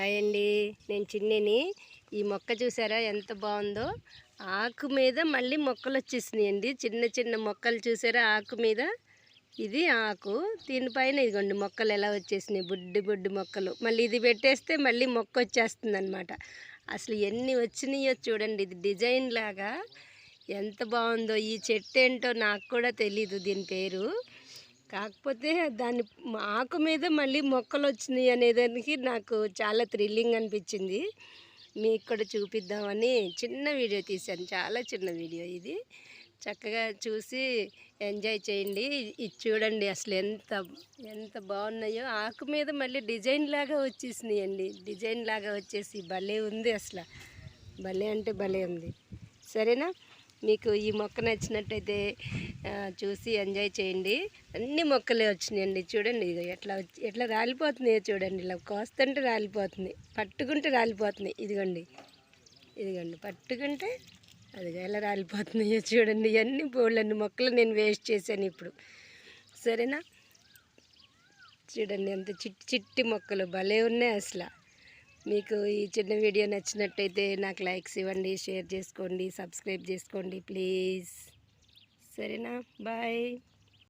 Hi అండి, నేను చిన్నిని. ఈ మొక్క చూసారా ఎంత బాగుందో. ఆకు మీద మళ్ళీ మొక్కలు వచ్చేసినాయండి. చిన్న చిన్న మొక్కలు చూసారా ఆకు మీద. ఇది ఆకు, దీనిపైన ఇదిగోండి మొక్కలు ఎలా వచ్చేసినాయి, బుడ్డి బుడ్డి మొక్కలు. మళ్ళీ ఇది పెట్టేస్తే మళ్ళీ మొక్క వచ్చేస్తుంది అనమాట. అసలు ఎన్ని వచ్చినాయో చూడండి. ఇది డిజైన్ లాగా ఎంత బాగుందో. ఈ చెట్టు ఏంటో నాకు కూడా తెలీదు దీని పేరు. కాకపోతే దాని ఆకు మీద మళ్ళీ మొక్కలు వచ్చినాయి అనేదానికి నాకు చాలా థ్రిల్లింగ్ అనిపించింది. మీకు కూడా చూపిద్దామని చిన్న వీడియో తీశాను. చాలా చిన్న వీడియో ఇది. చక్కగా చూసి ఎంజాయ్ చేయండి. ఇది చూడండి అసలు ఎంత ఎంత బాగున్నాయో. ఆకు మీద మళ్ళీ డిజైన్ లాగా వచ్చేసినాయండి. డిజైన్ లాగా వచ్చేసి భలే ఉంది అసలు. భలే అంటే భలే ఉంది. సరేనా? మీకు ఈ మొక్క నచ్చినట్టయితే చూసి ఎంజాయ్ చేయండి. అన్ని మొక్కలే వచ్చినాయండి. చూడండి ఇది ఎట్లా రాలిపోతున్నాయో చూడండి. ఇలా కోస్తుంటే రాలిపోతుంది, పట్టుకుంటే రాలిపోతున్నాయి. ఇదిగోండి ఇదిగోండి, పట్టుకుంటే అది ఎలా రాలిపోతున్నాయో చూడండి. ఇవన్నీ బోళ్ళన్ని మొక్కలు నేను వేస్ట్ చేశాను ఇప్పుడు. సరేనా? చూడండి ఎంత చిట్టి చిట్టి మొక్కలు భలే ఉన్నాయి అసలు. మీకు ఈ చిన్న వీడియో నచ్చినట్టయితే నాకు లైక్స్ ఇవ్వండి, షేర్ చేసుకోండి, సబ్స్క్రైబ్ చేసుకోండి ప్లీజ్. సరేనా? బాయ్.